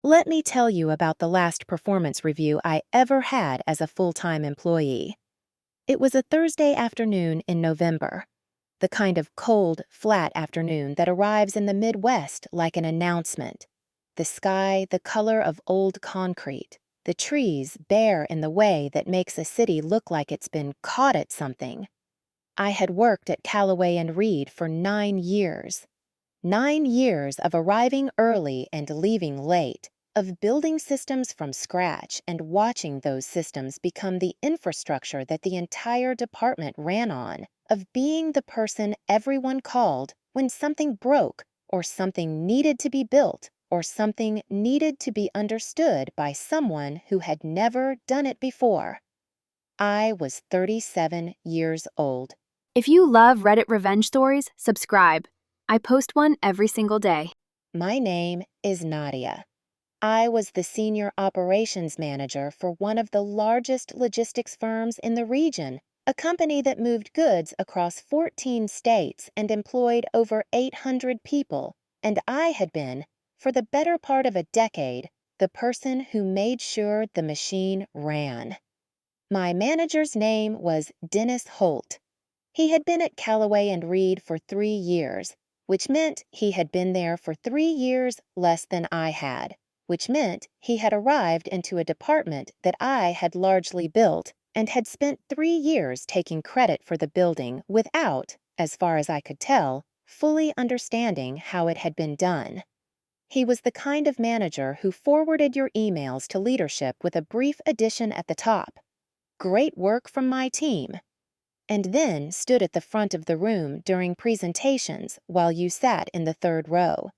Let me tell you about the last performance review I ever had as a full-time employee. It was a Thursday afternoon in November, the kind of cold, flat afternoon that arrives in the Midwest like an announcement. The sky the color of old concrete, the trees bare in the way that makes a city look like it's been caught at something. I had worked at Callaway and Reed for 9 years. 9 years of arriving early and leaving late, of building systems from scratch and watching those systems become the infrastructure that the entire department ran on, of being the person everyone called when something broke or something needed to be built or something needed to be understood by someone who had never done it before. I was 37 years old. If you love Reddit revenge stories, subscribe. I post one every single day. My name is Nadia. I was the senior operations manager for one of the largest logistics firms in the region, a company that moved goods across 14 states and employed over 800 people, and I had been, for the better part of a decade, the person who made sure the machine ran. My manager's name was Dennis Holt. He had been at Callaway and Reed for 3 years, which meant he had been there for 3 years less than I had, which meant he had arrived into a department that I had largely built and had spent 3 years taking credit for the building without, as far as I could tell, fully understanding how it had been done. He was the kind of manager who forwarded your emails to leadership with a brief addition at the top. Great work from my team. And then stood at the front of the room during presentations while you sat in the third row.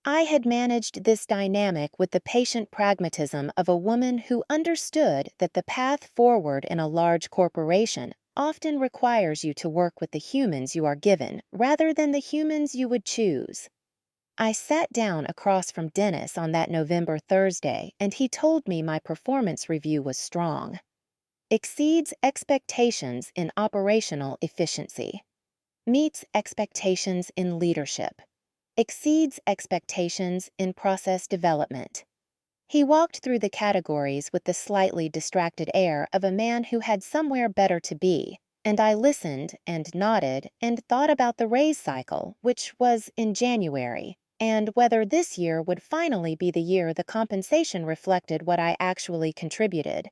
I had managed this dynamic with the patient pragmatism of a woman who understood that the path forward in a large corporation often requires you to work with the humans you are given rather than the humans you would choose. I sat down across from Dennis on that November Thursday, and he told me my performance review was strong. Exceeds expectations in operational efficiency. Meets expectations in leadership. Exceeds expectations in process development. He walked through the categories with the slightly distracted air of a man who had somewhere better to be, and I listened and nodded and thought about the raise cycle, which was in January, and whether this year would finally be the year the compensation reflected what I actually contributed.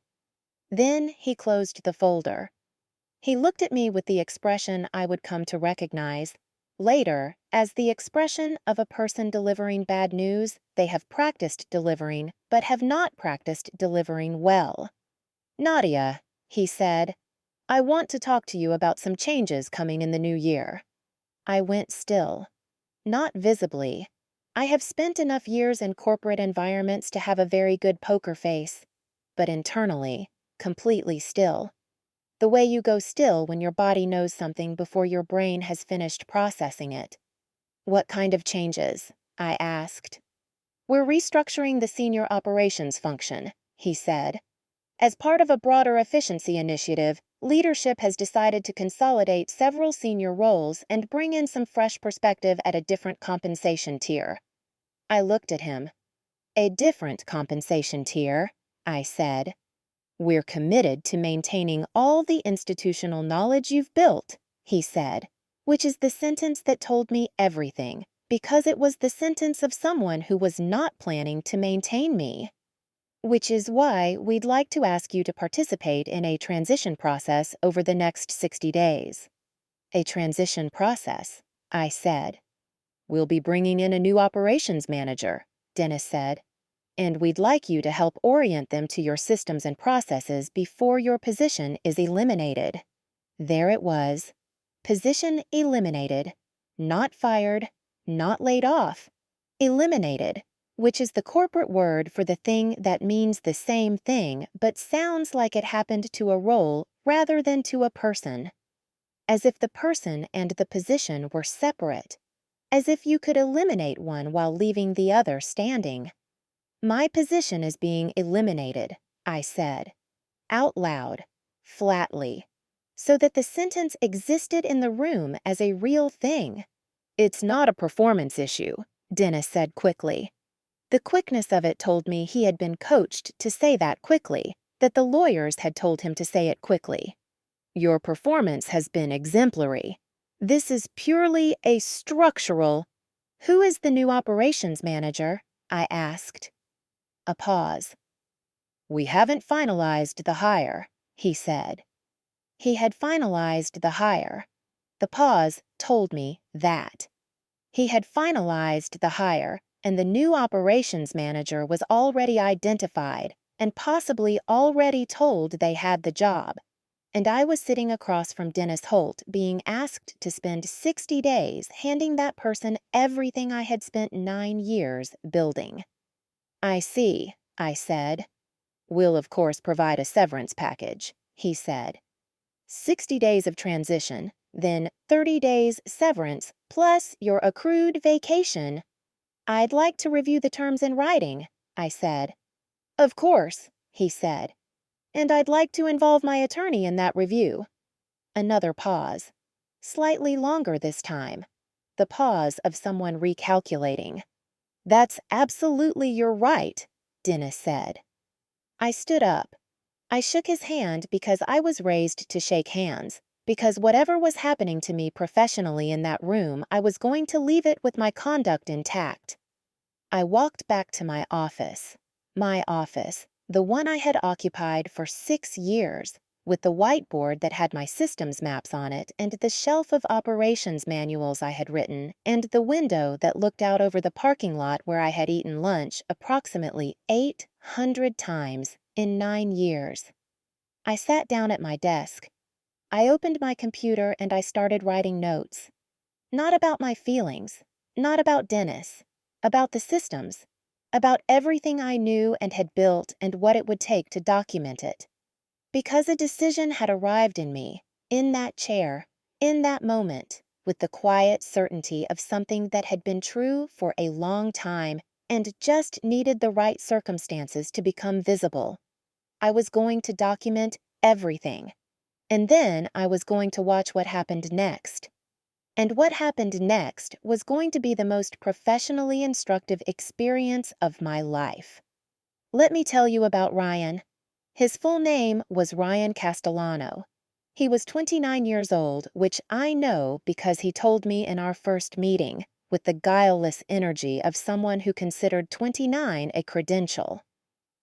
Then he closed the folder. He looked at me with the expression I would come to recognize later as the expression of a person delivering bad news they have practiced delivering but have not practiced delivering well. "Nadia," he said, "I want to talk to you about some changes coming in the new year." I went still. Not visibly. I have spent enough years in corporate environments to have a very good poker face, but internally, completely still. The way you go still when your body knows something before your brain has finished processing it. "What kind of changes?" I asked. "We're restructuring the senior operations function," he said. "As part of a broader efficiency initiative, leadership has decided to consolidate several senior roles and bring in some fresh perspective at a different compensation tier." I looked at him. "A different compensation tier," I said. "We're committed to maintaining all the institutional knowledge you've built," he said, which is the sentence that told me everything, because it was the sentence of someone who was not planning to maintain me. "Which is why we'd like to ask you to participate in a transition process over the next 60 days. "A transition process," I said. "We'll be bringing in a new operations manager," Dennis said. "And we'd like you to help orient them to your systems and processes before your position is eliminated." There it was. Position eliminated. Not fired, not laid off. Eliminated, which is the corporate word for the thing that means the same thing but sounds like it happened to a role rather than to a person. As if the person and the position were separate. As if you could eliminate one while leaving the other standing. "My position is being eliminated," I said, out loud, flatly, so that the sentence existed in the room as a real thing. "It's not a performance issue," Dennis said quickly. The quickness of it told me he had been coached to say that quickly, that the lawyers had told him to say it quickly. Your performance has been exemplary. This is purely a structural. Who is the new operations manager? I asked. A pause. We haven't finalized the hire, he said. He had finalized the hire. The pause told me that. He had finalized the hire, and the new operations manager was already identified and possibly already told they had the job. And I was sitting across from Dennis Holt being asked to spend 60 days handing that person everything I had spent 9 years building. I see, I said. We'll of course provide a severance package, he said. 60 days of transition, then 30 days severance, plus your accrued vacation. I'd like to review the terms in writing, I said. Of course, he said. And I'd like to involve my attorney in that review. Another pause. Slightly longer this time. The pause of someone recalculating. That's absolutely your right, Dennis said. I stood up. I shook his hand because I was raised to shake hands, because whatever was happening to me professionally in that room, I was going to leave it with my conduct intact. I walked back to my office, the one I had occupied for 6 years, with the whiteboard that had my systems maps on it and the shelf of operations manuals I had written and the window that looked out over the parking lot where I had eaten lunch approximately 800 times in 9 years. I sat down at my desk. I opened my computer and I started writing notes. Not about my feelings, not about Dennis, about the systems, about everything I knew and had built and what it would take to document it. Because a decision had arrived in me, in that chair, in that moment, with the quiet certainty of something that had been true for a long time and just needed the right circumstances to become visible. I was going to document everything. And then I was going to watch what happened next. And what happened next was going to be the most professionally instructive experience of my life. Let me tell you about Ryan. His full name was Ryan Castellano. He was 29 years old, which I know because he told me in our first meeting, with the guileless energy of someone who considered 29 a credential.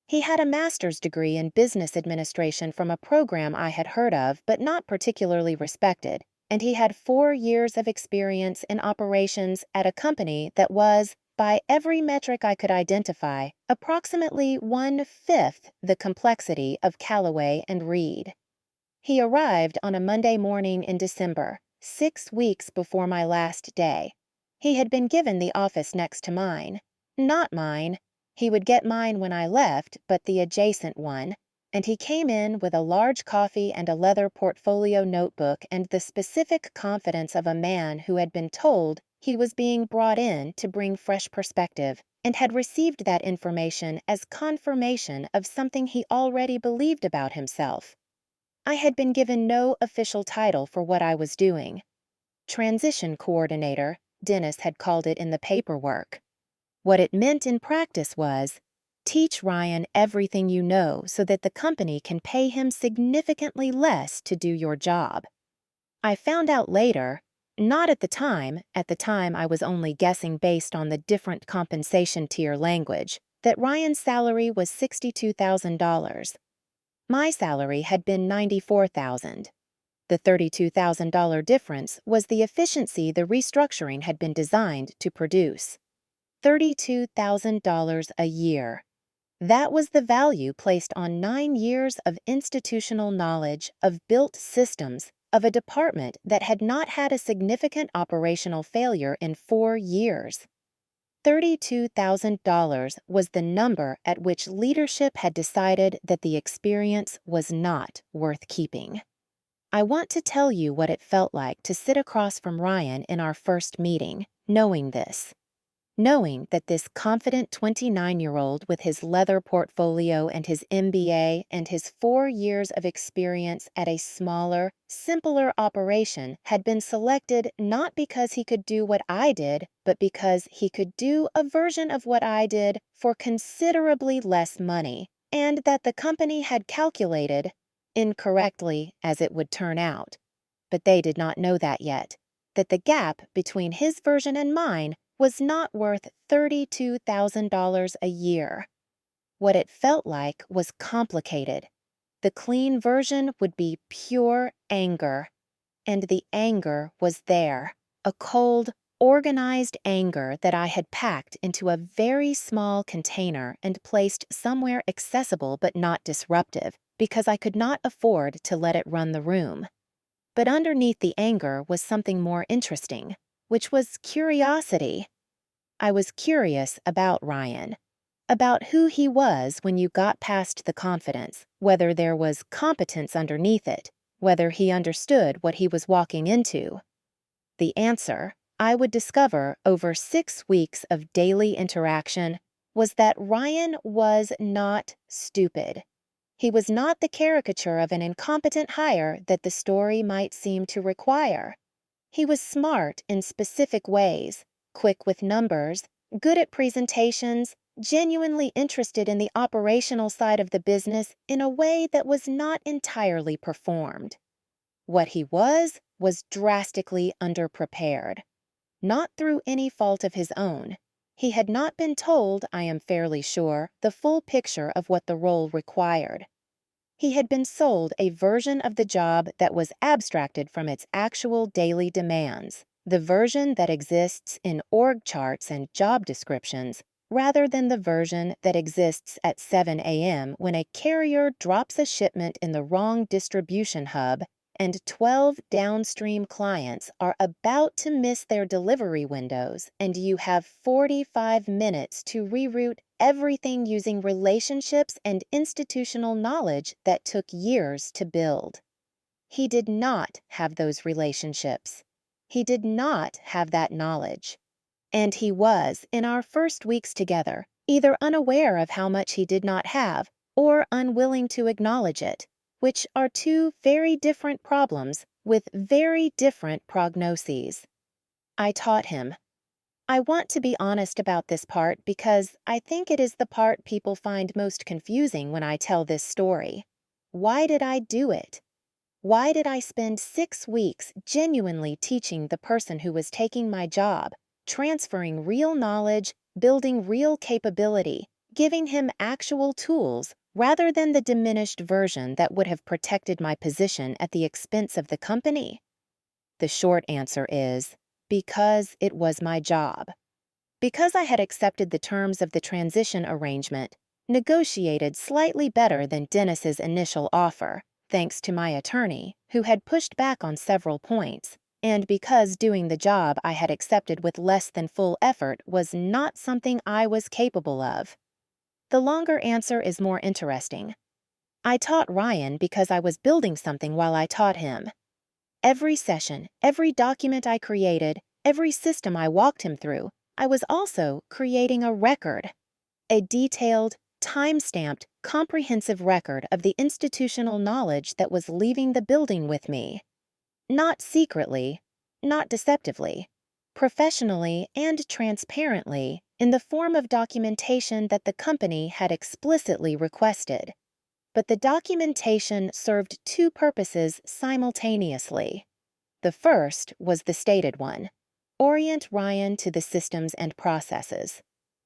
He had a master's degree in business administration from a program I had heard of but not particularly respected, and he had 4 years of experience in operations at a company that was, by every metric I could identify, approximately 1/5 the complexity of Callaway and Reed. He arrived on a Monday morning in December, 6 weeks before my last day. He had been given the office next to mine. Not mine. He would get mine when I left, but the adjacent one, and he came in with a large coffee and a leather portfolio notebook and the specific confidence of a man who had been told he was being brought in to bring fresh perspective and had received that information as confirmation of something he already believed about himself. I had been given no official title for what I was doing. Transition coordinator, Dennis had called it in the paperwork. What it meant in practice was, teach Ryan everything you know so that the company can pay him significantly less to do your job. I found out later, not at the time I was only guessing based on the different compensation tier language, that Ryan's salary was $62,000. My salary had been $94,000. The $32,000 difference was the efficiency the restructuring had been designed to produce. $32,000 a year. That was the value placed on 9 years of institutional knowledge, of built systems, of a department that had not had a significant operational failure in 4 years. $32,000 was the number at which leadership had decided that the experience was not worth keeping. I want to tell you what it felt like to sit across from Ryan in our first meeting, knowing this. Knowing that this confident 29-year-old with his leather portfolio and his MBA and his 4 years of experience at a smaller, simpler operation had been selected not because he could do what I did, but because he could do a version of what I did for considerably less money, and that the company had calculated, incorrectly as it would turn out, but they did not know that yet, that the gap between his version and mine was not worth $32,000 a year. What it felt like was complicated. The clean version would be pure anger, and the anger was there, a cold, organized anger that I had packed into a very small container and placed somewhere accessible but not disruptive, because I could not afford to let it run the room. But underneath the anger was something more interesting, which was curiosity. I was curious about Ryan, about who he was when you got past the confidence, whether there was competence underneath it, whether he understood what he was walking into. The answer, I would discover over 6 weeks of daily interaction, was that Ryan was not stupid. He was not the caricature of an incompetent hire that the story might seem to require. He was smart in specific ways, quick with numbers, good at presentations, genuinely interested in the operational side of the business in a way that was not entirely performed. What he was drastically underprepared. Not through any fault of his own. He had not been told, I am fairly sure, the full picture of what the role required. He had been sold a version of the job that was abstracted from its actual daily demands, the version that exists in org charts and job descriptions, rather than the version that exists at 7 a.m. when a carrier drops a shipment in the wrong distribution hub and 12 downstream clients are about to miss their delivery windows, and you have 45 minutes to reroute everything using relationships and institutional knowledge that took years to build. He did not have those relationships. He did not have that knowledge. And he was, in our first weeks together, either unaware of how much he did not have or unwilling to acknowledge it, which are two very different problems with very different prognoses. I taught him. I want to be honest about this part because I think it is the part people find most confusing when I tell this story. Why did I do it? Why did I spend 6 weeks genuinely teaching the person who was taking my job, transferring real knowledge, building real capability, giving him actual tools, rather than the diminished version that would have protected my position at the expense of the company? The short answer is, because it was my job. Because I had accepted the terms of the transition arrangement, negotiated slightly better than Dennis's initial offer, thanks to my attorney, who had pushed back on several points, and because doing the job I had accepted with less than full effort was not something I was capable of. The longer answer is more interesting. I taught Ryan because I was building something while I taught him. Every session, every document I created, every system I walked him through, I was also creating a record. A detailed, time-stamped, comprehensive record of the institutional knowledge that was leaving the building with me. Not secretly, not deceptively, professionally and transparently, in the form of documentation that the company had explicitly requested. But the documentation served two purposes simultaneously. The first was the stated one: orient Ryan to the systems and processes.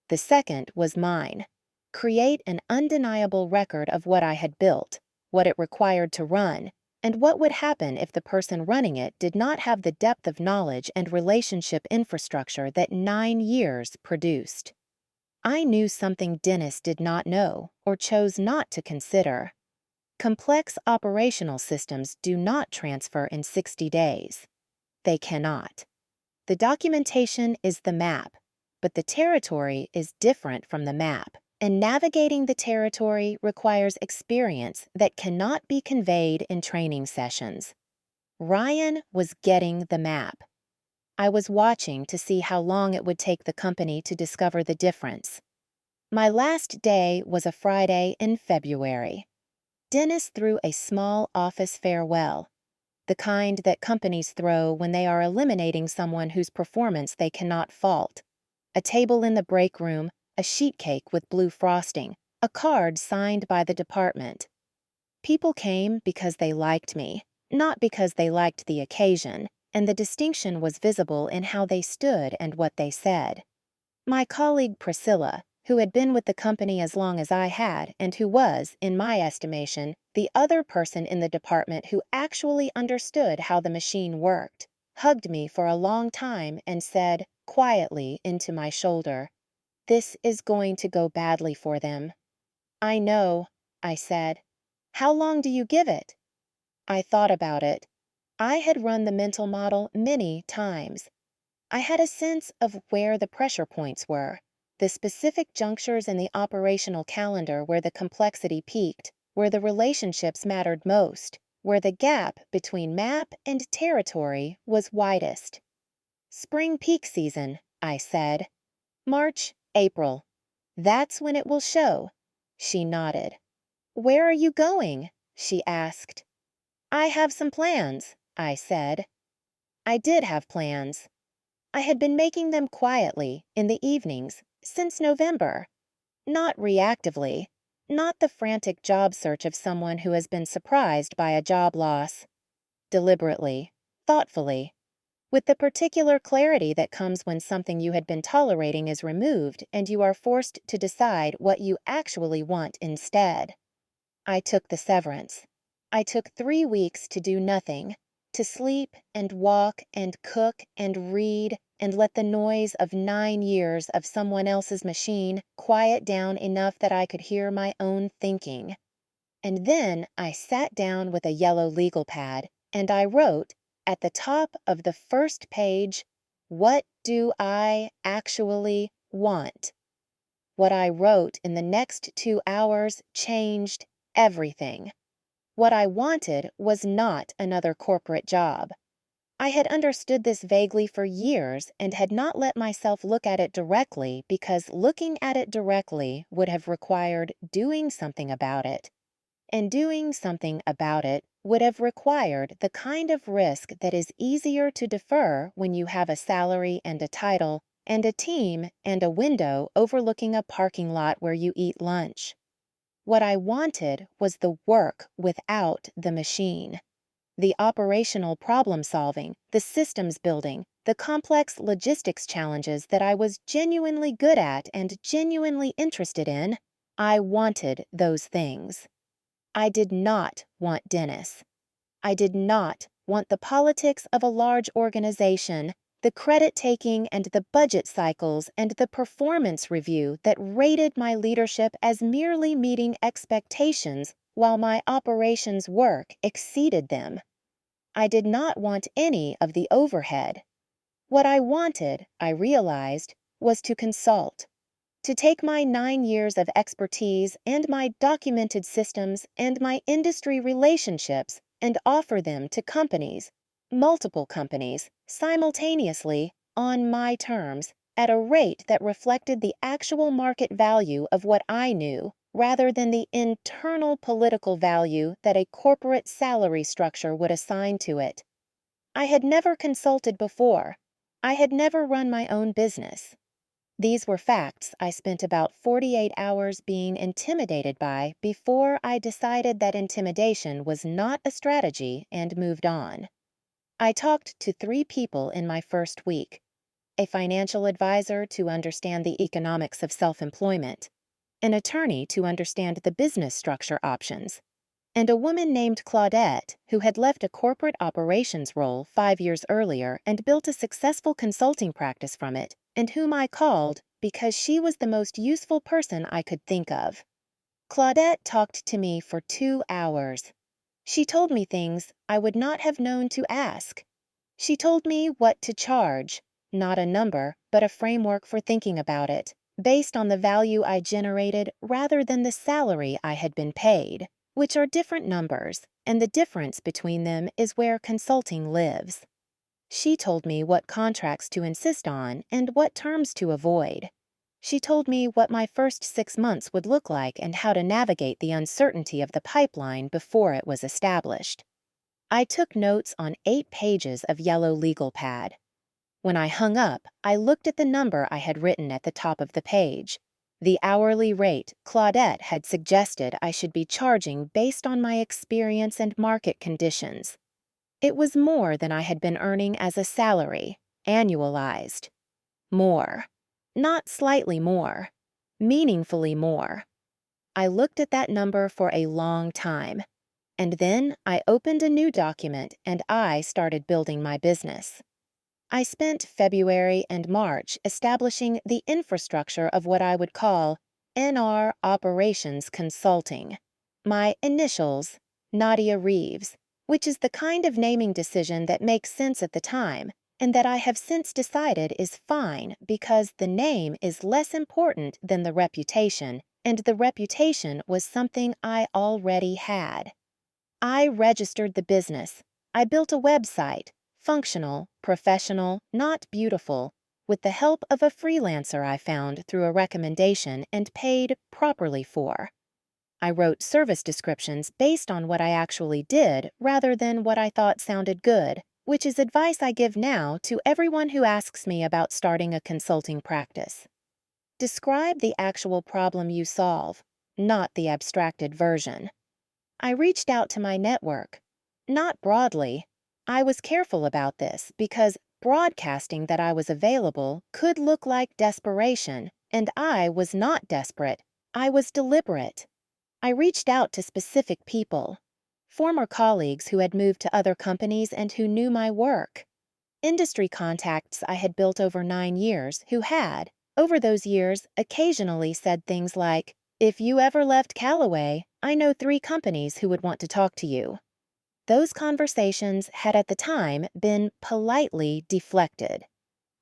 The second was mine: create an undeniable record of what I had built, what it required to run, and what would happen if the person running it did not have the depth of knowledge and relationship infrastructure that 9 years produced. I knew something Dennis did not know or chose not to consider. Complex operational systems do not transfer in 60 days. They cannot. The documentation is the map, but the territory is different from the map, and navigating the territory requires experience that cannot be conveyed in training sessions. Ryan was getting the map. I was watching to see how long it would take the company to discover the difference. My last day was a Friday in February. Dennis threw a small office farewell, the kind that companies throw when they are eliminating someone whose performance they cannot fault. A table in the break room, a sheet cake with blue frosting, a card signed by the department. People came because they liked me, not because they liked the occasion, and the distinction was visible in how they stood and what they said. My colleague Priscilla, who had been with the company as long as I had, and who was, in my estimation, the other person in the department who actually understood how the machine worked, hugged me for a long time and said, quietly into my shoulder, "This is going to go badly for them." "I know," I said. "How long do you give it?" I thought about it. I had run the mental model many times. I had a sense of where the pressure points were, the specific junctures in the operational calendar where the complexity peaked, where the relationships mattered most, where the gap between map and territory was widest. "Spring peak season," I said. "March, April. That's when it will show." She nodded. "Where are you going?" she asked. "I have some plans," I said. I did have plans. I had been making them quietly, in the evenings, since November. Not reactively, not the frantic job search of someone who has been surprised by a job loss. Deliberately, thoughtfully, with the particular clarity that comes when something you had been tolerating is removed and you are forced to decide what you actually want instead. I took the severance. I took 3 weeks to do nothing, to sleep and walk and cook and read and let the noise of 9 years of someone else's machine quiet down enough that I could hear my own thinking. And then I sat down with a yellow legal pad and I wrote, at the top of the first page, "What do I actually want?" What I wrote in the next 2 hours changed everything. What I wanted was not another corporate job. I had understood this vaguely for years and had not let myself look at it directly because looking at it directly would have required doing something about it. And doing something about it would have required the kind of risk that is easier to defer when you have a salary and a title and a team and a window overlooking a parking lot where you eat lunch. What I wanted was the work without the machine. The operational problem solving, the systems building, the complex logistics challenges that I was genuinely good at and genuinely interested in. I wanted those things. I did not want Dennis. I did not want the politics of a large organization, the credit taking and the budget cycles and the performance review that rated my leadership as merely meeting expectations while my operations work exceeded them. I did not want any of the overhead. What I wanted, I realized, was to consult. To take my 9 years of expertise and my documented systems and my industry relationships and offer them to companies, multiple companies, simultaneously, on my terms, at a rate that reflected the actual market value of what I knew, rather than the internal political value that a corporate salary structure would assign to it. I had never consulted before. I had never run my own business. These were facts I spent about 48 hours being intimidated by before I decided that intimidation was not a strategy and moved on. I talked to 3 people in my first week: a financial advisor to understand the economics of self-employment, an attorney to understand the business structure options, and a woman named Claudette who had left a corporate operations role 5 years earlier and built a successful consulting practice from it, and whom I called because she was the most useful person I could think of. Claudette talked to me for 2 hours. She told me things I would not have known to ask. She told me what to charge, not a number, but a framework for thinking about it, based on the value I generated rather than the salary I had been paid, which are different numbers, and the difference between them is where consulting lives. She told me what contracts to insist on and what terms to avoid. She told me what my first 6 months would look like and how to navigate the uncertainty of the pipeline before it was established. I took notes on 8 pages of yellow legal pad. When I hung up, I looked at the number I had written at the top of the page. The hourly rate Claudette had suggested I should be charging based on my experience and market conditions. It was more than I had been earning as a salary, annualized. More. Not slightly more. Meaningfully more. I looked at that number for a long time, and then I opened a new document and I started building my business. I spent February and March establishing the infrastructure of what I would call NR Operations Consulting. My initials, Nadia Reeves, which is the kind of naming decision that makes sense at the time and that I have since decided is fine because the name is less important than the reputation, and the reputation was something I already had. I registered the business. I built a website, functional, professional, not beautiful, with the help of a freelancer I found through a recommendation and paid properly for. I wrote service descriptions based on what I actually did rather than what I thought sounded good, which is advice I give now to everyone who asks me about starting a consulting practice. Describe the actual problem you solve, not the abstracted version. I reached out to my network. Not broadly. I was careful about this because broadcasting that I was available could look like desperation, and I was not desperate. I was deliberate. I reached out to specific people, former colleagues who had moved to other companies and who knew my work, industry contacts I had built over 9 years who had, over those years, occasionally said things like, "If you ever left Callaway, I know 3 companies who would want to talk to you." Those conversations had at the time been politely deflected.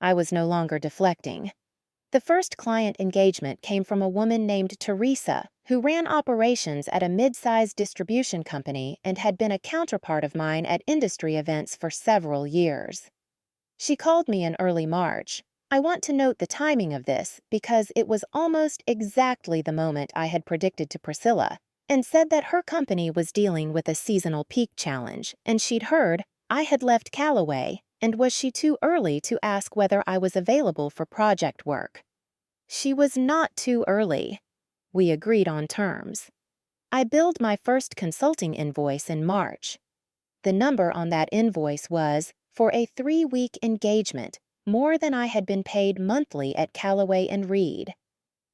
I was no longer deflecting. The first client engagement came from a woman named Teresa, who ran operations at a mid-sized distribution company and had been a counterpart of mine at industry events for several years. She called me in early March. I want to note the timing of this because it was almost exactly the moment I had predicted to Priscilla, and said that her company was dealing with a seasonal peak challenge, and she'd heard I had left Callaway, and was she too early to ask whether I was available for project work? She was not too early. We agreed on terms. I billed my first consulting invoice in March. The number on that invoice was, for a 3-week engagement, more than I had been paid monthly at Callaway and Reed.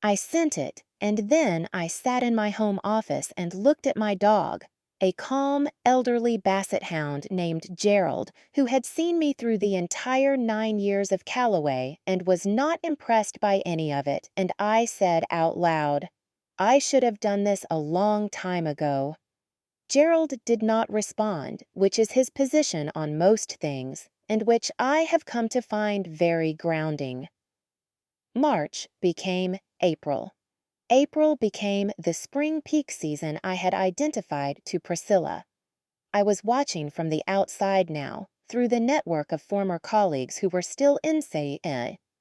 I sent it, and then I sat in my home office and looked at my dog, a calm, elderly basset hound named Gerald, who had seen me through the entire 9 years of Callaway and was not impressed by any of it, and I said out loud, "I should have done this a long time ago." Gerald did not respond, which is his position on most things, and which I have come to find very grounding. March became April. April became the spring peak season I had identified to Priscilla. I was watching from the outside now, through the network of former colleagues who were still in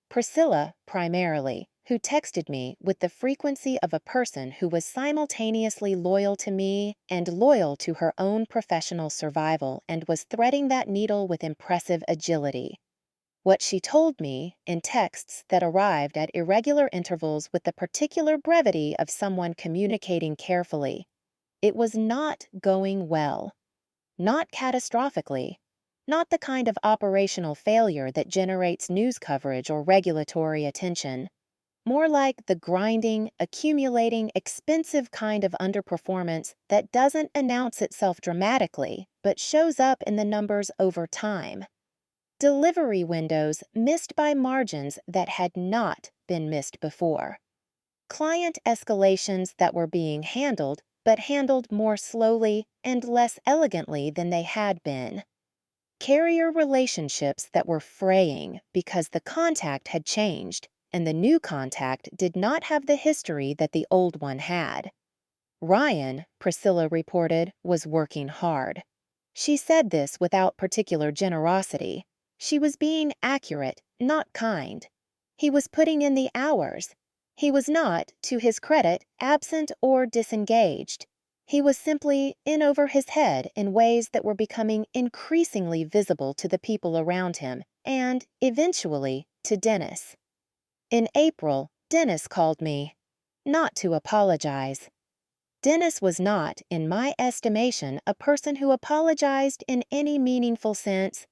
Priscilla primarily, who texted me with the frequency of a person who was simultaneously loyal to me and loyal to her own professional survival and was threading that needle with impressive agility. What she told me, in texts that arrived at irregular intervals with the particular brevity of someone communicating carefully, it was not going well. Not catastrophically. Not the kind of operational failure that generates news coverage or regulatory attention. More like the grinding, accumulating, expensive kind of underperformance that doesn't announce itself dramatically, but shows up in the numbers over time. Delivery windows missed by margins that had not been missed before. Client escalations that were being handled, but handled more slowly and less elegantly than they had been. Carrier relationships that were fraying because the contact had changed, and the new contact did not have the history that the old one had. Ryan, Priscilla reported, was working hard. She said this without particular generosity. She was being accurate, not kind. He was putting in the hours. He was not, to his credit, absent or disengaged. He was simply in over his head in ways that were becoming increasingly visible to the people around him and, eventually, to Dennis. In April, Dennis called me. Not to apologize. Dennis was not, in my estimation, a person who apologized in any meaningful sense,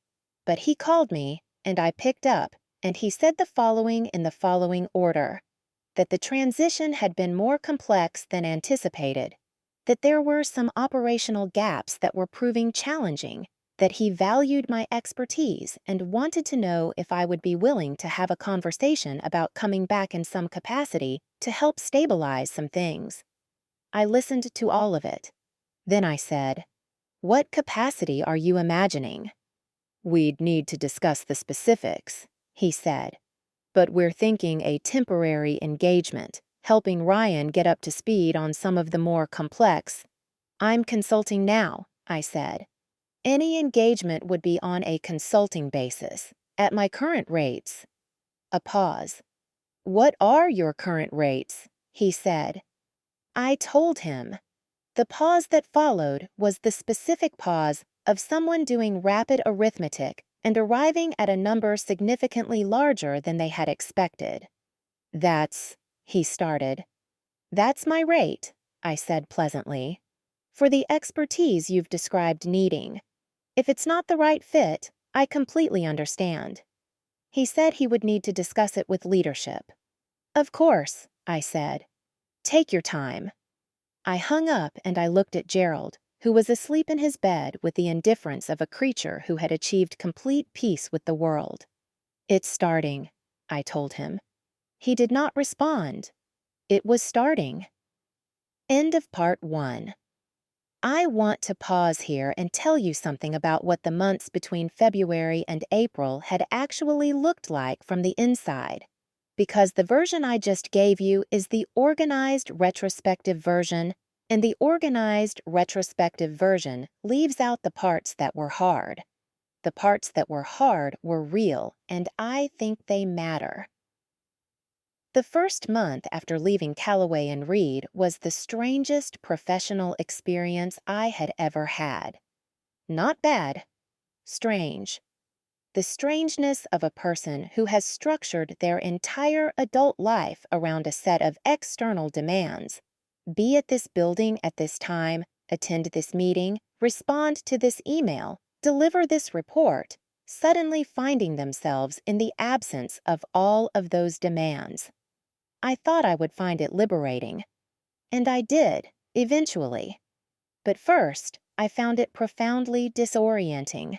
but he called me, and I picked up, and he said the following in the following order: that the transition had been more complex than anticipated, that there were some operational gaps that were proving challenging, that he valued my expertise and wanted to know if I would be willing to have a conversation about coming back in some capacity to help stabilize some things. I listened to all of it. Then I said, "What capacity are you imagining?" "We'd need to discuss the specifics," he said. "But we're thinking a temporary engagement, helping Ryan get up to speed on some of the more complex." "I'm consulting now," I said. "Any engagement would be on a consulting basis, at my current rates." A pause. "What are your current rates?" he said. I told him. The pause that followed was the specific pause of someone doing rapid arithmetic and arriving at a number significantly larger than they had expected. He started. "That's my rate," I said pleasantly, "for the expertise you've described needing. If it's not the right fit, I completely understand." He said he would need to discuss it with leadership. "Of course," I said. "Take your time." I hung up and I looked at Gerald, who was asleep in his bed with the indifference of a creature who had achieved complete peace with the world. "It's starting," I told him. He did not respond. It was starting. End of part 1. I want to pause here and tell you something about what the months between February and April had actually looked like from the inside, because the version I just gave you is the organized retrospective version, and the organized retrospective version leaves out the parts that were hard. The parts that were hard were real, and I think they matter. The first month after leaving Callaway and Reed was the strangest professional experience I had ever had. Not bad, strange. The strangeness of a person who has structured their entire adult life around a set of external demands. Be at this building at this time, attend this meeting, respond to this email, deliver this report, suddenly finding themselves in the absence of all of those demands. I thought I would find it liberating. And I did, eventually. But first, I found it profoundly disorienting.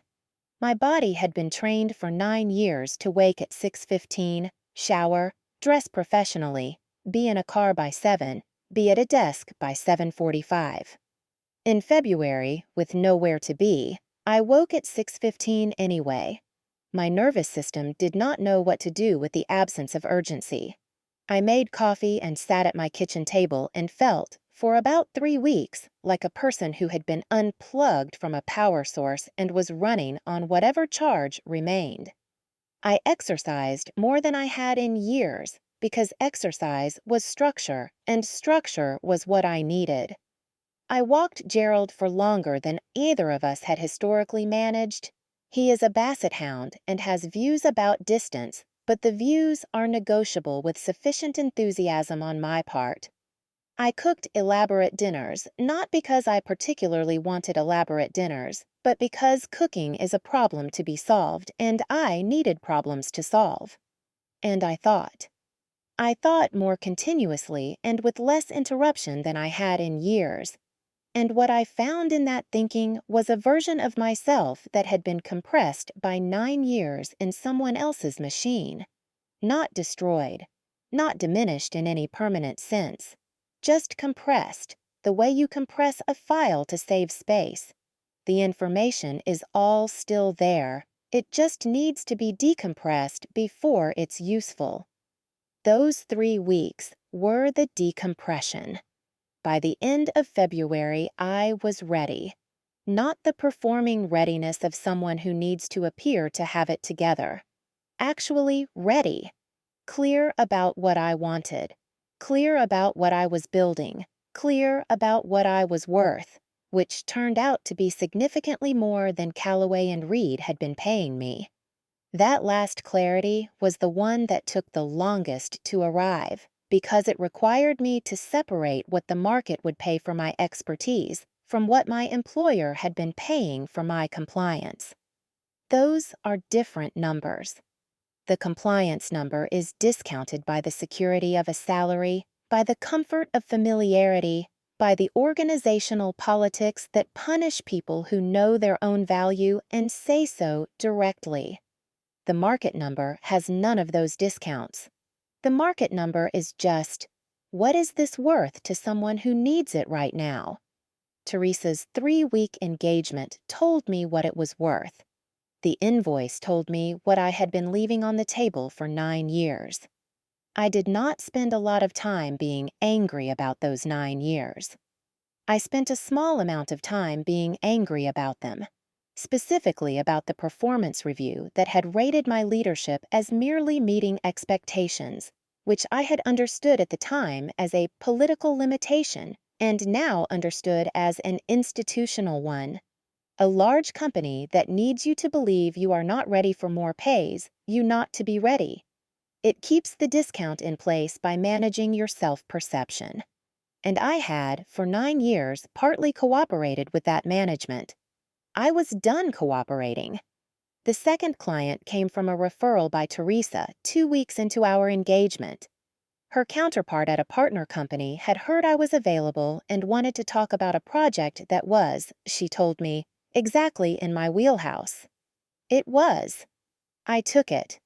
My body had been trained for 9 years to wake at 6:15, shower, dress professionally, be in a car by 7, be at a desk by 7:45. In February, with nowhere to be, I woke at 6:15 anyway. My nervous system did not know what to do with the absence of urgency. I made coffee and sat at my kitchen table and felt, for about 3 weeks, like a person who had been unplugged from a power source and was running on whatever charge remained. I exercised more than I had in years because exercise was structure, and structure was what I needed. I walked Gerald for longer than either of us had historically managed. He is a basset hound and has views about distance, but the views are negotiable with sufficient enthusiasm on my part. I cooked elaborate dinners, not because I particularly wanted elaborate dinners, but because cooking is a problem to be solved, and I needed problems to solve. And I thought. I thought more continuously and with less interruption than I had in years. And what I found in that thinking was a version of myself that had been compressed by 9 years in someone else's machine. Not destroyed, not diminished in any permanent sense, just compressed, the way you compress a file to save space. The information is all still there. It just needs to be decompressed before it's useful. Those 3 weeks were the decompression. By the end of February, I was ready. not the performing readiness of someone who needs to appear to have it together. Actually ready, clear about what I wanted, clear about what I was building, clear about what I was worth, which turned out to be significantly more than Callaway and Reed had been paying me. That last clarity was the one that took the longest to arrive, because it required me to separate what the market would pay for my expertise from what my employer had been paying for my compliance. Those are different numbers. The compliance number is discounted by the security of a salary, by the comfort of familiarity, by the organizational politics that punish people who know their own value and say so directly. The market number has none of those discounts. The market number is just, what is this worth to someone who needs it right now? Teresa's 3-week engagement told me what it was worth. The invoice told me what I had been leaving on the table for 9 years. I did not spend a lot of time being angry about those 9 years. I spent a small amount of time being angry about them, specifically about the performance review that had rated my leadership as merely meeting expectations, which I had understood at the time as a political limitation and now understood as an institutional one. A large company that needs you to believe you are not ready for more pays you not to be ready. It keeps the discount in place by managing your self-perception. And I had, for 9 years, partly cooperated with that management. I was done cooperating. The second client came from a referral by Teresa 2 weeks into our engagement. Her counterpart at a partner company had heard I was available and wanted to talk about a project that was, she told me, exactly in my wheelhouse. It was. I took it.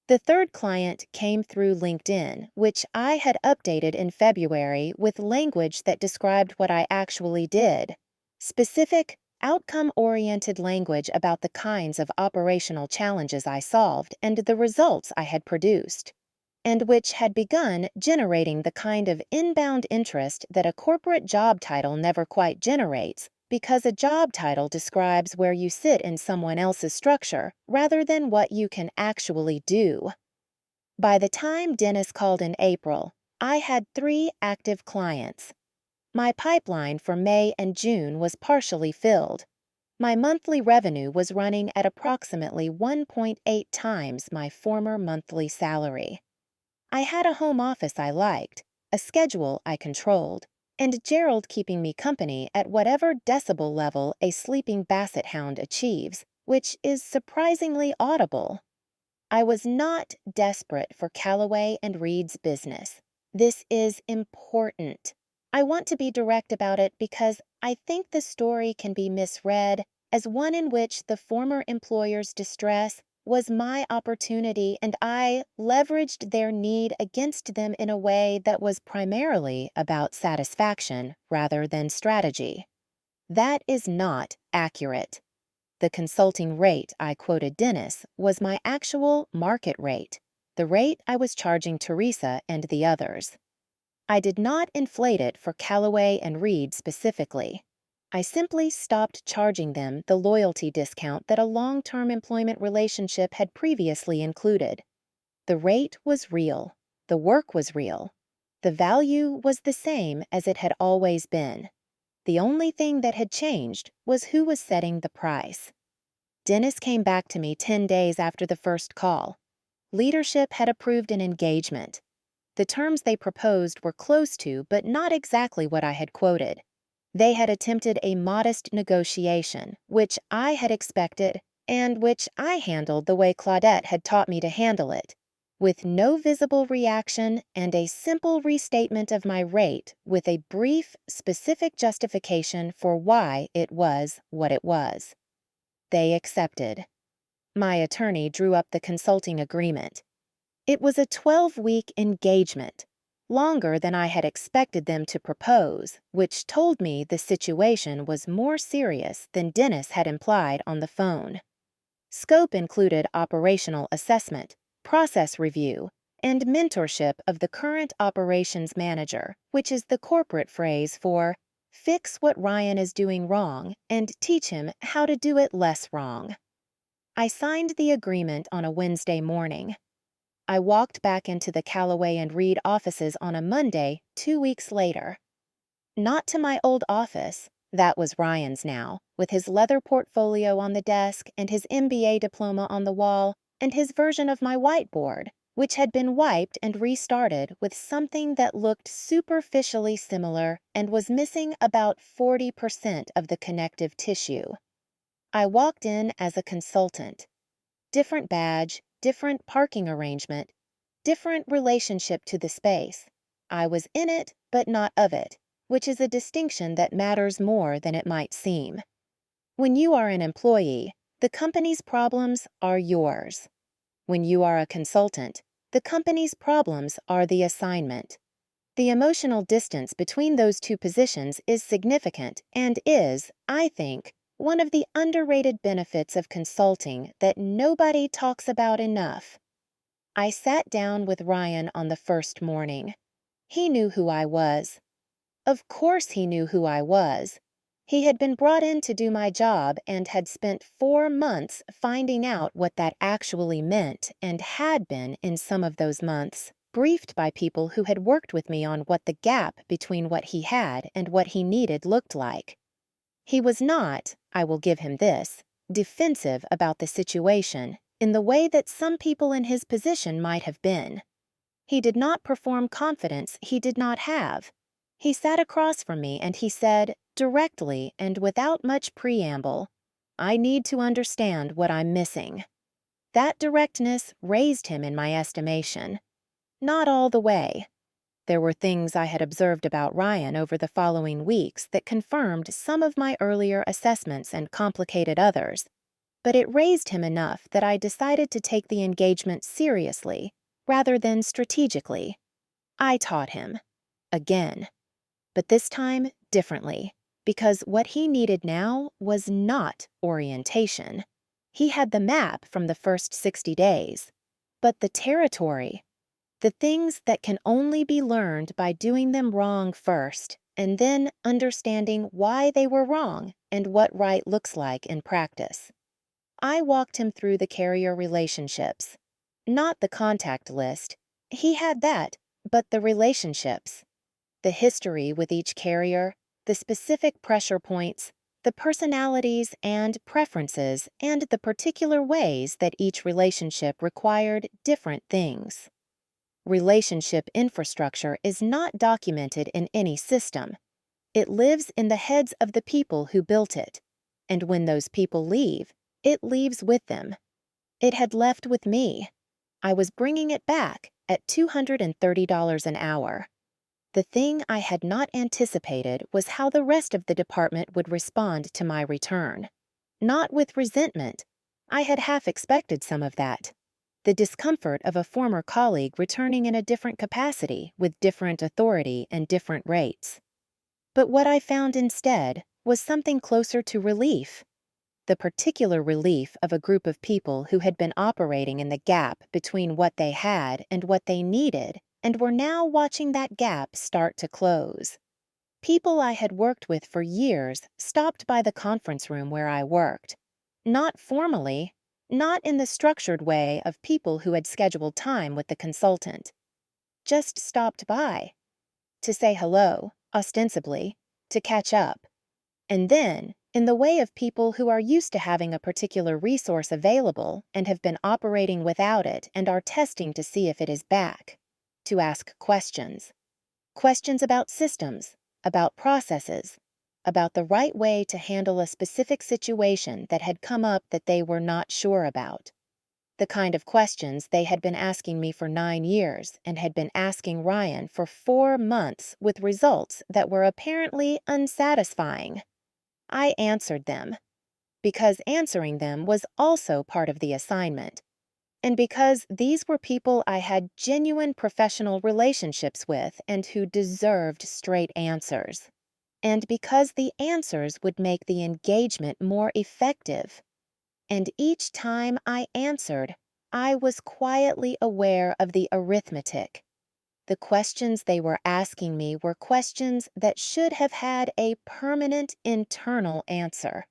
The third client came through LinkedIn, which I had updated in February with language that described what I actually did. Specific, outcome-oriented language about the kinds of operational challenges I solved and the results I had produced, and which had begun generating the kind of inbound interest that a corporate job title never quite generates, because a job title describes where you sit in someone else's structure rather than what you can actually do. By the time Dennis called in April, I had 3 active clients. My pipeline for May and June was partially filled. My monthly revenue was running at approximately 1.8 times my former monthly salary. I had a home office I liked, a schedule I controlled, and Gerald keeping me company at whatever decibel level a sleeping basset hound achieves, which is surprisingly audible. I was not desperate for Callaway and Reed's business. This is important. I want to be direct about it because I think the story can be misread as one in which the former employer's distress was my opportunity and I leveraged their need against them in a way that was primarily about satisfaction rather than strategy. That is not accurate. The consulting rate I quoted Dennis was my actual market rate, the rate I was charging Teresa and the others. I did not inflate it for Callaway and Reed specifically. I simply stopped charging them the loyalty discount that a long-term employment relationship had previously included. The rate was real. The work was real. The value was the same as it had always been. The only thing that had changed was who was setting the price. Dennis came back to me 10 days after the first call. Leadership had approved an engagement. The terms they proposed were close to, but not exactly what I had quoted. They had attempted a modest negotiation, which I had expected, and which I handled the way Claudette had taught me to handle it, with no visible reaction and a simple restatement of my rate with a brief, specific justification for why it was what it was. They accepted. My attorney drew up the consulting agreement. It was a 12-week engagement, longer than I had expected them to propose, which told me the situation was more serious than Dennis had implied on the phone. Scope included operational assessment, process review, and mentorship of the current operations manager, which is the corporate phrase for Fix what Ryan is doing wrong and teach him how to do it less wrong. I signed the agreement on a Wednesday morning. I walked back into the Callaway and Reed offices on a Monday, 2 weeks later. Not to my old office, that was Ryan's now, with his leather portfolio on the desk and his MBA diploma on the wall and his version of my whiteboard, which had been wiped and restarted with something that looked superficially similar and was missing about 40% of the connective tissue. I walked in as a consultant. Different badge, different parking arrangement, different relationship to the space. I was in it, but not of it, which is a distinction that matters more than it might seem. When you are an employee, the company's problems are yours. When you are a consultant, the company's problems are the assignment. The emotional distance between those two positions is significant and is, I think, one of the underrated benefits of consulting that nobody talks about enough. I sat down with Ryan on the first morning. He knew who I was. Of course he knew who I was. He had been brought in to do my job and had spent 4 months finding out what that actually meant and had been, in some of those months, briefed by people who had worked with me on what the gap between what he had and what he needed looked like. He was not, I will give him this, defensive about the situation in the way that some people in his position might have been. He did not perform confidence he did not have. He sat across from me and he said, directly and without much preamble, "I need to understand what I'm missing." That directness raised him in my estimation. Not all the way. There were things I had observed about Ryan over the following weeks that confirmed some of my earlier assessments and complicated others, but it raised him enough that I decided to take the engagement seriously rather than strategically. I taught him. Again. But this time, differently, because what he needed now was not orientation. He had the map from the first 60 days, but the territory. The things that can only be learned by doing them wrong first, and then understanding why they were wrong and what right looks like in practice. I walked him through the carrier relationships. Not the contact list. He had that, but the relationships. The history with each carrier, the specific pressure points, the personalities and preferences, and the particular ways that each relationship required different things. Relationship infrastructure is not documented in any system. It lives in the heads of the people who built it, and when those people leave, it leaves with them. It had left with me. I was bringing it back at $230 an hour. The thing I had not anticipated was how the rest of the department would respond to my return. Not with resentment. I had half expected some of that. The discomfort of a former colleague returning in a different capacity with different authority and different rates. But what I found instead was something closer to relief. The particular relief of a group of people who had been operating in the gap between what they had and what they needed and were now watching that gap start to close. People I had worked with for years stopped by the conference room where I worked. Not formally, not in the structured way of people who had scheduled time with the consultant. Just stopped by. To say hello, ostensibly, to catch up. And then, in the way of people who are used to having a particular resource available and have been operating without it and are testing to see if it is back, to ask questions. Questions about systems, about processes, about the right way to handle a specific situation that had come up that they were not sure about. The kind of questions they had been asking me for 9 years and had been asking Ryan for 4 months with results that were apparently unsatisfying. I answered them, because answering them was also part of the assignment, and because these were people I had genuine professional relationships with and who deserved straight answers, and because the answers would make the engagement more effective. And each time I answered, I was quietly aware of the arithmetic. The questions they were asking me were questions that should have had a permanent internal answer.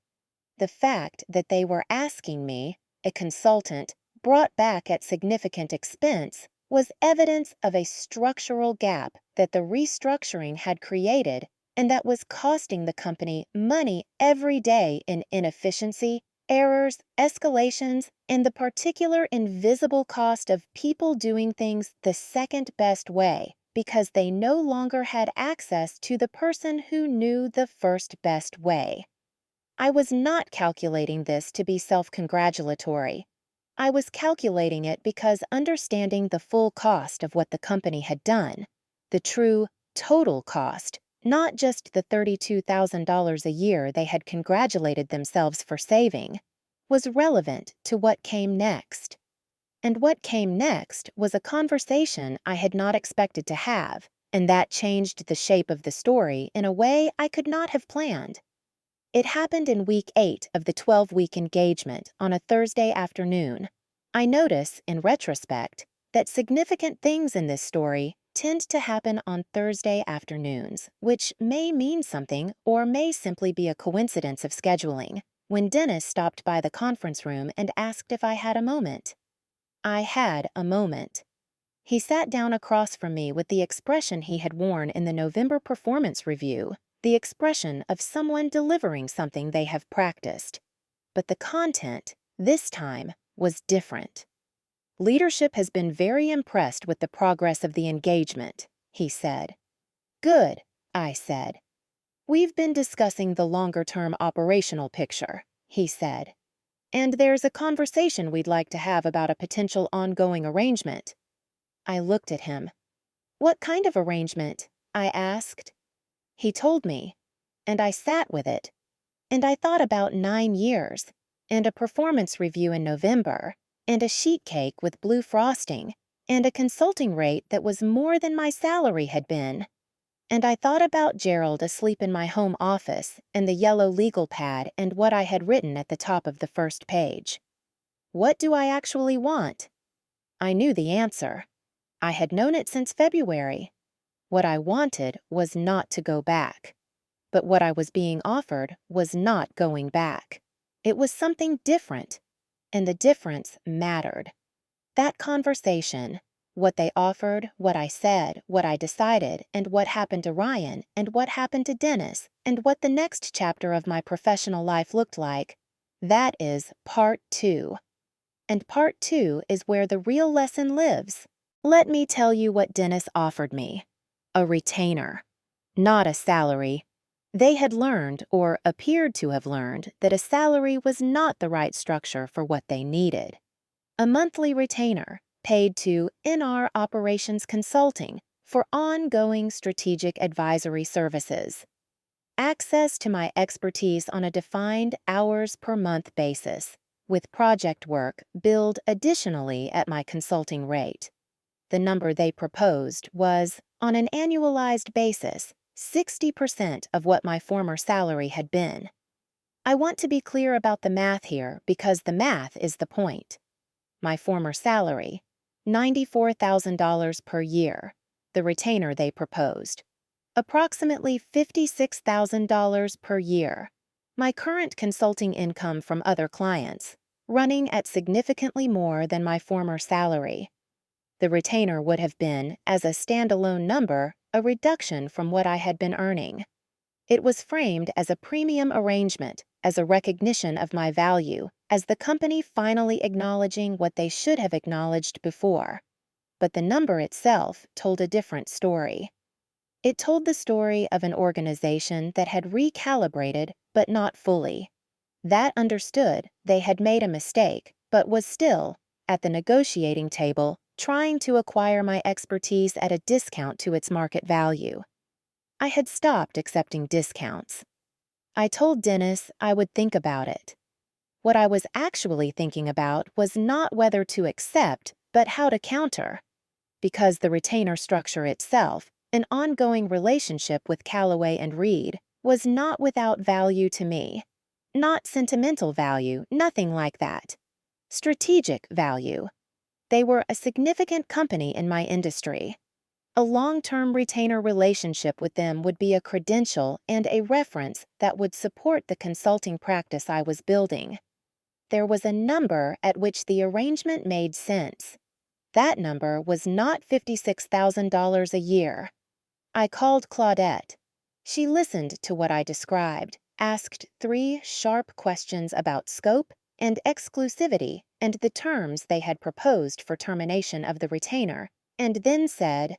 The fact that they were asking me, a consultant, brought back at significant expense, was evidence of a structural gap that the restructuring had created and that was costing the company money every day in inefficiency, errors, escalations, and the particular invisible cost of people doing things the second best way because they no longer had access to the person who knew the first best way. I was not calculating this to be self-congratulatory. I was calculating it because understanding the full cost of what the company had done, the true total cost, not just the $32,000 a year they had congratulated themselves for saving, was relevant to what came next. And what came next was a conversation I had not expected to have, and that changed the shape of the story in a way I could not have planned. It happened in week 8 of the 12-week engagement on a Thursday afternoon. I notice, in retrospect, that significant things in this story tend to happen on Thursday afternoons, which may mean something or may simply be a coincidence of scheduling, when Dennis stopped by the conference room and asked if I had a moment. I had a moment. He sat down across from me with the expression he had worn in the November performance review, the expression of someone delivering something they have practiced. But the content, this time, was different. Leadership has been very impressed with the progress of the engagement, he said. Good, I said. We've been discussing the longer-term operational picture, he said. And there's a conversation we'd like to have about a potential ongoing arrangement. I looked at him. What kind of arrangement? I asked. He told me, and I sat with it, and I thought about 9 years, and a performance review in November, and a sheet cake with blue frosting, and a consulting rate that was more than my salary had been. And I thought about Gerald asleep in my home office and the yellow legal pad and what I had written at the top of the first page. What do I actually want? I knew the answer. I had known it since February. What I wanted was not to go back. But what I was being offered was not going back. It was something different, and the difference mattered. That conversation, what they offered, what I said, what I decided, and what happened to Ryan, and what happened to Dennis, and what the next chapter of my professional life looked like, that is part 2. And part 2 is where the real lesson lives. Let me tell you what Dennis offered me. A retainer, not a salary. They had learned, or appeared to have learned, that a salary was not the right structure for what they needed. A monthly retainer, paid to NR Operations Consulting for ongoing strategic advisory services. Access to my expertise on a defined hours-per-month basis, with project work billed additionally at my consulting rate. The number they proposed was, on an annualized basis, 60% of what my former salary had been. I want to be clear about the math here because the math is the point. My former salary, $94,000 per year, the retainer they proposed. Approximately $56,000 per year. My current consulting income from other clients, running at significantly more than my former salary. The retainer would have been, as a standalone number, a reduction from what I had been earning. It was framed as a premium arrangement, as a recognition of my value, as the company finally acknowledging what they should have acknowledged before. But the number itself told a different story. It told the story of an organization that had recalibrated, but not fully. That understood they had made a mistake, but was still, at the negotiating table, trying to acquire my expertise at a discount to its market value. I had stopped accepting discounts. I told Dennis I would think about it. What I was actually thinking about was not whether to accept, but how to counter. Because the retainer structure itself, an ongoing relationship with Callaway and Reed, was not without value to me. Not sentimental value, nothing like that. Strategic value. They were a significant company in my industry. A long-term retainer relationship with them would be a credential and a reference that would support the consulting practice I was building. There was a number at which the arrangement made sense. That number was not $56,000 a year. I called Claudette. She listened to what I described, asked 3 sharp questions about scope and exclusivity and the terms they had proposed for termination of the retainer, and then said,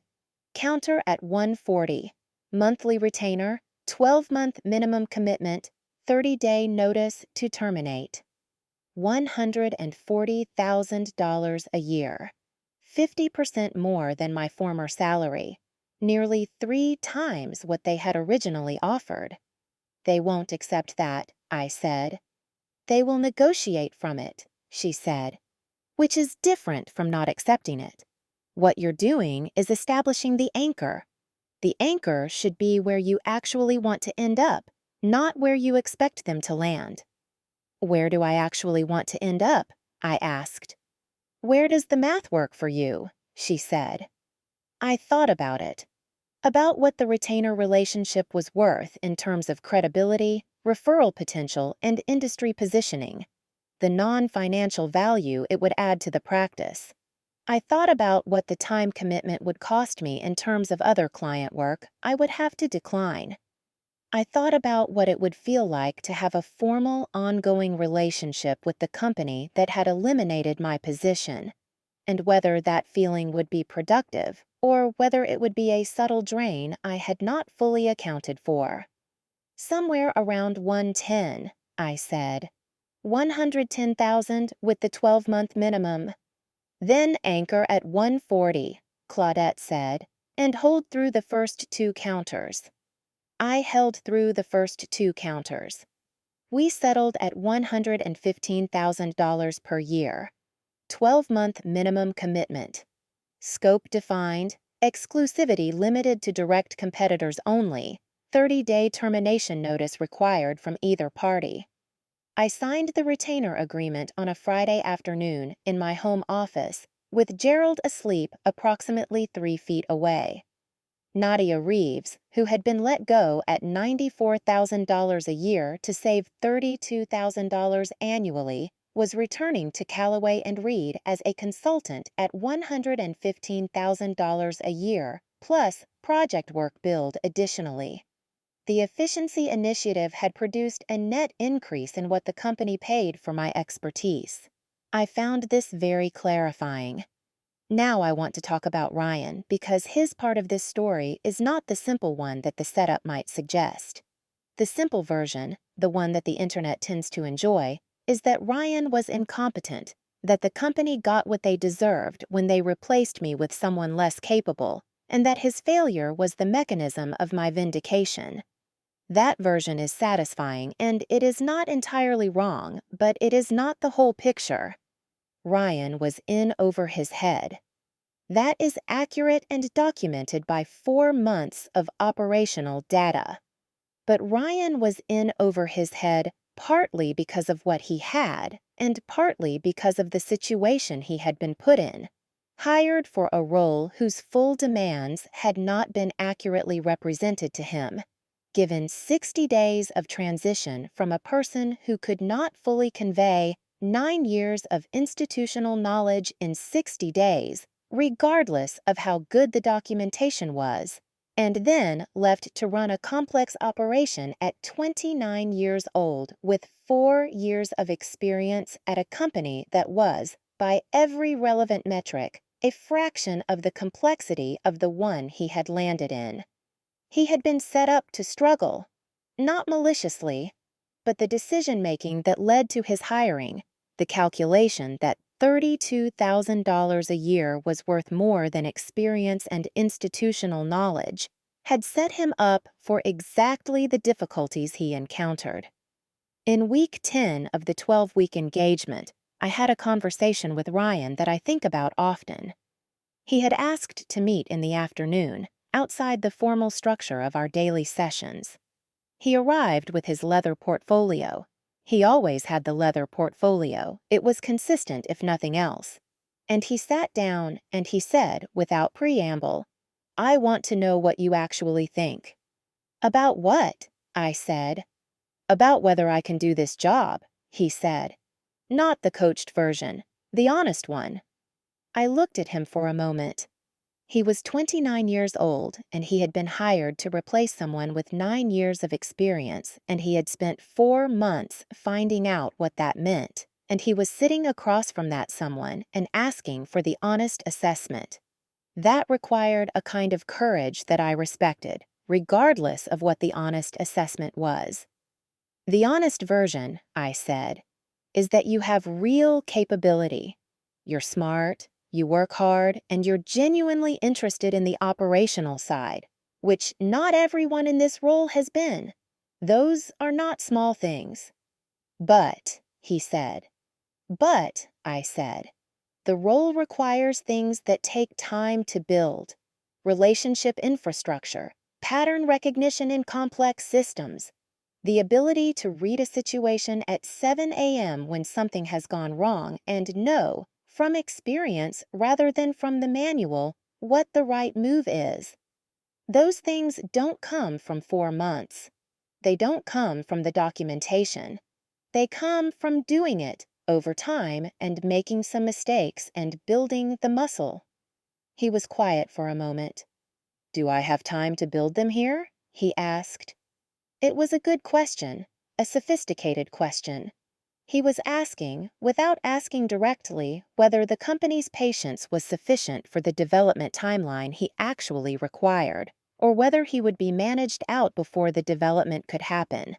"Counter at 140, monthly retainer, 12-month minimum commitment, 30-day notice to terminate. $140,000 a year, 50% more than my former salary, nearly 3 times what they had originally offered. They won't accept that," I said. "They will negotiate from it," she said, "which is different from not accepting it. What you're doing is establishing the anchor. The anchor should be where you actually want to end up, not where you expect them to land." "Where do I actually want to end up?" I asked. "Where does the math work for you?" she said. I thought about it. About what the retainer relationship was worth in terms of credibility, referral potential, and industry positioning. The non-financial value it would add to the practice. I thought about what the time commitment would cost me in terms of other client work I would have to decline. I thought about what it would feel like to have a formal, ongoing relationship with the company that had eliminated my position, and whether that feeling would be productive or whether it would be a subtle drain I had not fully accounted for. "Somewhere around 110, I said. 110,000 with the 12-month minimum. "Then anchor at 140, Claudette said, "and hold through the first 2 counters." I held through the first 2 counters. We settled at $115,000 per year. 12-month minimum commitment. Scope defined, exclusivity limited to direct competitors only, 30-day termination notice required from either party. I signed the retainer agreement on a Friday afternoon in my home office, with Gerald asleep approximately 3 feet away. Nadia Reeves, who had been let go at $94,000 a year to save $32,000 annually, was returning to Callaway and Reed as a consultant at $115,000 a year, plus project work billed additionally. The efficiency initiative had produced a net increase in what the company paid for my expertise. I found this very clarifying. Now I want to talk about Ryan because his part of this story is not the simple one that the setup might suggest. The simple version, the one that the internet tends to enjoy, is that Ryan was incompetent, that the company got what they deserved when they replaced me with someone less capable, and that his failure was the mechanism of my vindication. That version is satisfying, and it is not entirely wrong, but it is not the whole picture. Ryan was in over his head. That is accurate and documented by 4 months of operational data. But Ryan was in over his head partly because of what he had, and partly because of the situation he had been put in. Hired for a role whose full demands had not been accurately represented to him. Given 60 days of transition from a person who could not fully convey 9 years of institutional knowledge in 60 days, regardless of how good the documentation was, and then left to run a complex operation at 29 years old with 4 years of experience at a company that was, by every relevant metric, a fraction of the complexity of the one he had landed in. He had been set up to struggle, not maliciously, but the decision-making that led to his hiring, the calculation that $32,000 a year was worth more than experience and institutional knowledge, had set him up for exactly the difficulties he encountered. In week 10 of the 12-week engagement, I had a conversation with Ryan that I think about often. He had asked to meet in the afternoon, outside the formal structure of our daily sessions. He arrived with his leather portfolio. He always had the leather portfolio. It was consistent if nothing else. And he sat down and he said, without preamble, I want to know what you actually think." "About what?" I said. "About whether I can do this job," he said. "Not the coached version, the honest one." I looked at him for a moment. He was 29 years old, and he had been hired to replace someone with 9 years of experience, and he had spent 4 months finding out what that meant, and he was sitting across from that someone and asking for the honest assessment. That required a kind of courage that I respected, regardless of what the honest assessment was. "The honest version," I said, "is that you have real capability. You're smart, you work hard, and you're genuinely interested in the operational side, which not everyone in this role has been. Those are not small things." "But," he said. "But," I said, "the role requires things that take time to build: relationship infrastructure, pattern recognition in complex systems, the ability to read a situation at 7 a.m. when something has gone wrong and know, from experience rather than from the manual, what the right move is. Those things don't come from 4 months. They don't come from the documentation. They come from doing it over time and making some mistakes and building the muscle." He was quiet for a moment. "Do I have time to build them here?" he asked. It was a good question, a sophisticated question. He was asking, without asking directly, whether the company's patience was sufficient for the development timeline he actually required, or whether he would be managed out before the development could happen.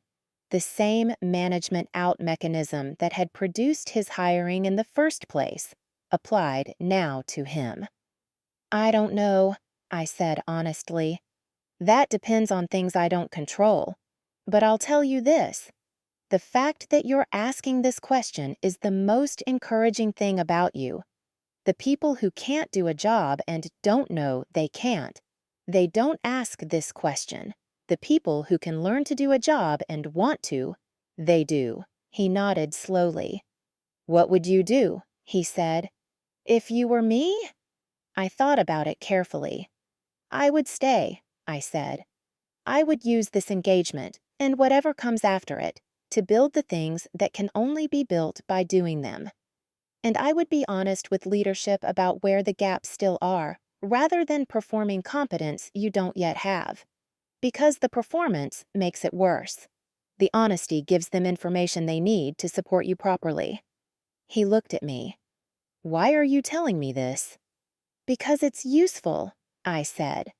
The same management out mechanism that had produced his hiring in the first place applied now to him. "I don't know," I said honestly. "That depends on things I don't control. But I'll tell you this. The fact that you're asking this question is the most encouraging thing about you. The people who can't do a job and don't know they can't, they don't ask this question. The people who can learn to do a job and want to, they do." He nodded slowly. "What would you do?" he said. "If you were me?" I thought about it carefully. "I would stay," I said. "I would use this engagement, and whatever comes after it, to build the things that can only be built by doing them. And I would be honest with leadership about where the gaps still are, rather than performing competence you don't yet have. Because the performance makes it worse. The honesty gives them information they need to support you properly." He looked at me. "Why are you telling me this?" "Because it's useful," I said.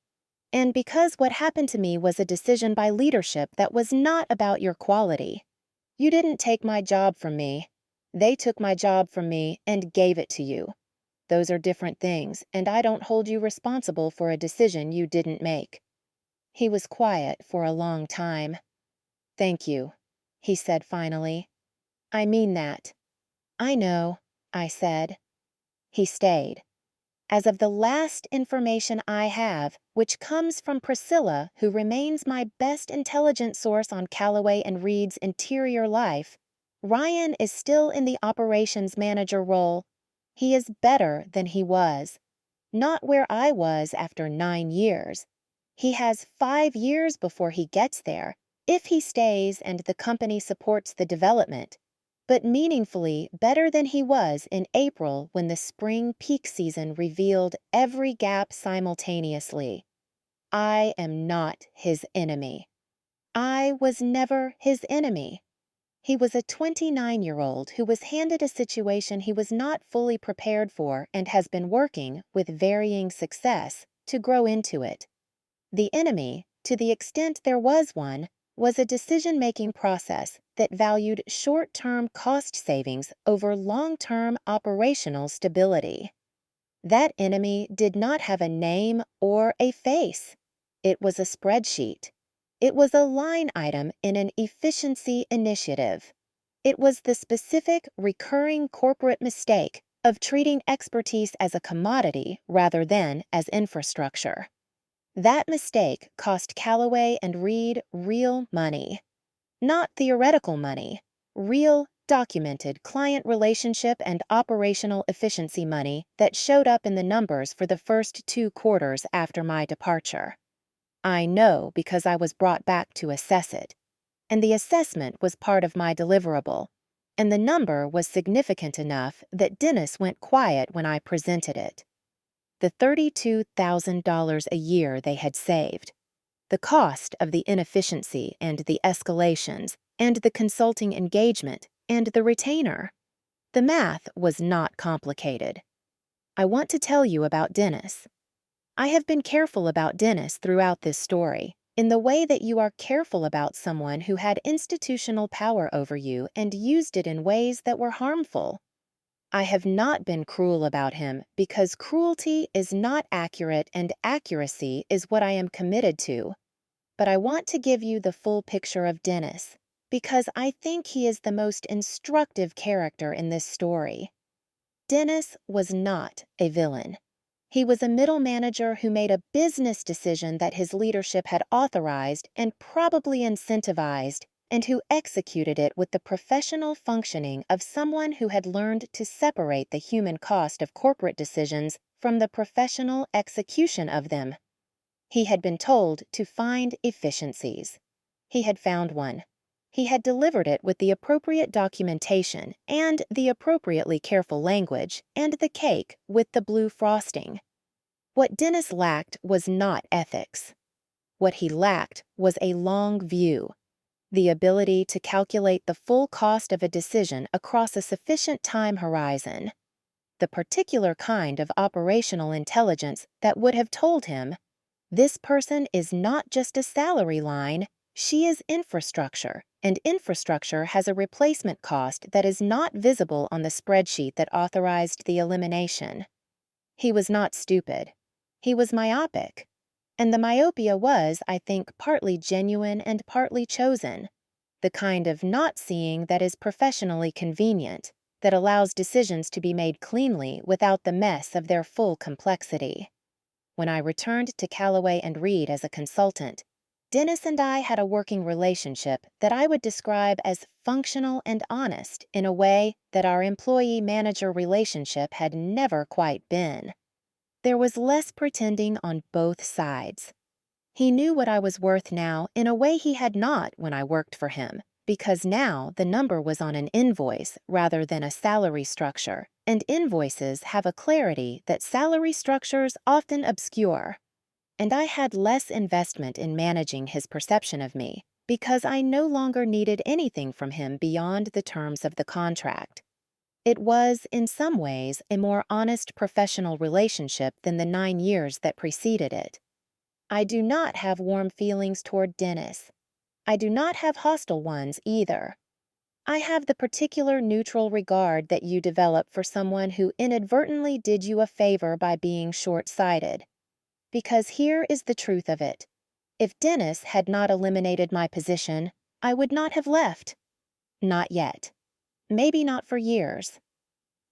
"And because what happened to me was a decision by leadership that was not about your quality. You didn't take my job from me. They took my job from me and gave it to you. Those are different things, and I don't hold you responsible for a decision you didn't make." He was quiet for a long time. "Thank you," he said finally. "I mean that." "I know," I said. He stayed. "As of the last information I have, which comes from Priscilla, who remains my best intelligence source on Callaway and Reed's interior life, Ryan is still in the operations manager role. He is better than he was. Not where I was after 9 years. He has 5 years before he gets there, if he stays and the company supports the development, but meaningfully better than he was in April when the spring peak season revealed every gap simultaneously. I am not his enemy. I was never his enemy. He was a 29-year-old who was handed a situation he was not fully prepared for and has been working, with varying success, to grow into it. The enemy, to the extent there was one, was a decision-making process that valued short-term cost savings over long-term operational stability. That enemy did not have a name or a face. It was a spreadsheet. It was a line item in an efficiency initiative. It was the specific, recurring corporate mistake of treating expertise as a commodity rather than as infrastructure. That mistake cost Callaway and Reed real money. Not theoretical money, real documented client relationship and operational efficiency money that showed up in the numbers for the first 2 quarters after my departure. I know because I was brought back to assess it, and the assessment was part of my deliverable, and the number was significant enough that Dennis went quiet when I presented it. The $32,000 a year they had saved, the cost of the inefficiency and the escalations, and the consulting engagement, and the retainer. The math was not complicated. I want to tell you about Dennis. I have been careful about Dennis throughout this story, in the way that you are careful about someone who had institutional power over you and used it in ways that were harmful. I have not been cruel about him because cruelty is not accurate and accuracy is what I am committed to. But I want to give you the full picture of Dennis because I think he is the most instructive character in this story. Dennis was not a villain. He was a middle manager who made a business decision that his leadership had authorized and probably incentivized, and who executed it with the professional functioning of someone who had learned to separate the human cost of corporate decisions from the professional execution of them. He had been told to find efficiencies. He had found one. He had delivered it with the appropriate documentation and the appropriately careful language and the cake with the blue frosting. What Dennis lacked was not ethics. What he lacked was a long view, the ability to calculate the full cost of a decision across a sufficient time horizon, the particular kind of operational intelligence that would have told him, this person is not just a salary line, she is infrastructure, and infrastructure has a replacement cost that is not visible on the spreadsheet that authorized the elimination. He was not stupid. He was myopic. And the myopia was, I think, partly genuine and partly chosen. The kind of not seeing that is professionally convenient, that allows decisions to be made cleanly without the mess of their full complexity. When I returned to Callaway and Reed as a consultant, Dennis and I had a working relationship that I would describe as functional and honest in a way that our employee-manager relationship had never quite been. There was less pretending on both sides. He knew what I was worth now in a way he had not when I worked for him, because now the number was on an invoice rather than a salary structure, and invoices have a clarity that salary structures often obscure. And I had less investment in managing his perception of me, because I no longer needed anything from him beyond the terms of the contract. It was, in some ways, a more honest professional relationship than the 9 years that preceded it. I do not have warm feelings toward Dennis. I do not have hostile ones either. I have the particular neutral regard that you develop for someone who inadvertently did you a favor by being short-sighted. Because here is the truth of it. If Dennis had not eliminated my position, I would not have left. Not yet. Maybe not for years.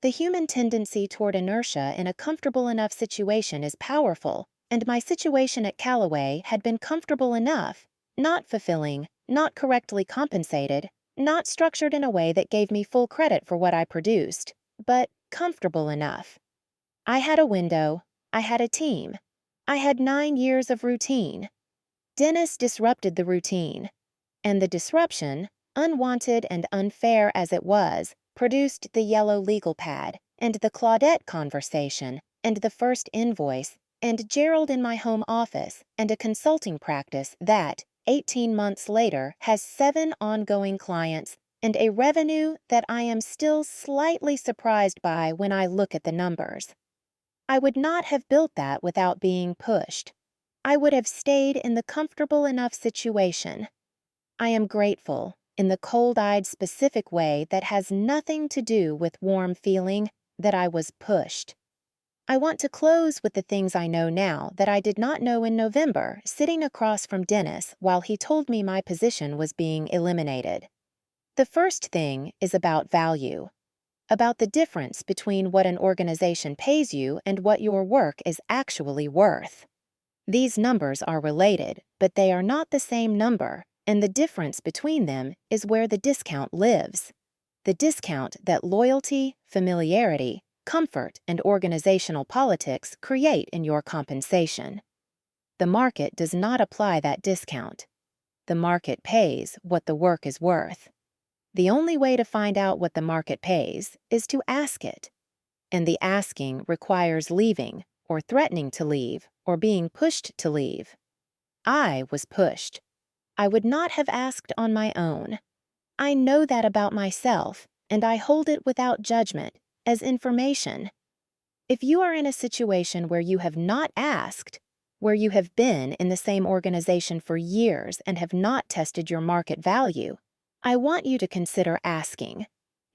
The human tendency toward inertia in a comfortable enough situation is powerful, and my situation at Callaway had been comfortable enough, not fulfilling, not correctly compensated, not structured in a way that gave me full credit for what I produced, but comfortable enough. I had a window, I had a team, I had 9 years of routine. Dennis disrupted the routine, and the disruption, unwanted and unfair as it was, produced the yellow legal pad, and the Claudette conversation, and the first invoice, and Gerald in my home office, and a consulting practice that, 18 months later, has 7 ongoing clients, and a revenue that I am still slightly surprised by when I look at the numbers. I would not have built that without being pushed. I would have stayed in the comfortable enough situation. I am grateful, in the cold-eyed specific way that has nothing to do with warm feeling, that I was pushed. I want to close with the things I know now that I did not know in November, sitting across from Dennis while he told me my position was being eliminated. The first thing is about value, about the difference between what an organization pays you and what your work is actually worth. These numbers are related, but they are not the same number, and the difference between them is where the discount lives. the discount that loyalty, familiarity, comfort, and organizational politics create in your compensation. The market does not apply that discount. The market pays what the work is worth. The only way to find out what the market pays is to ask it. And the asking requires leaving, or threatening to leave, or being pushed to leave. I was pushed. I would not have asked on my own. I know that about myself, and I hold it without judgment, as information. If you are in a situation where you have not asked, where you have been in the same organization for years and have not tested your market value, I want you to consider asking,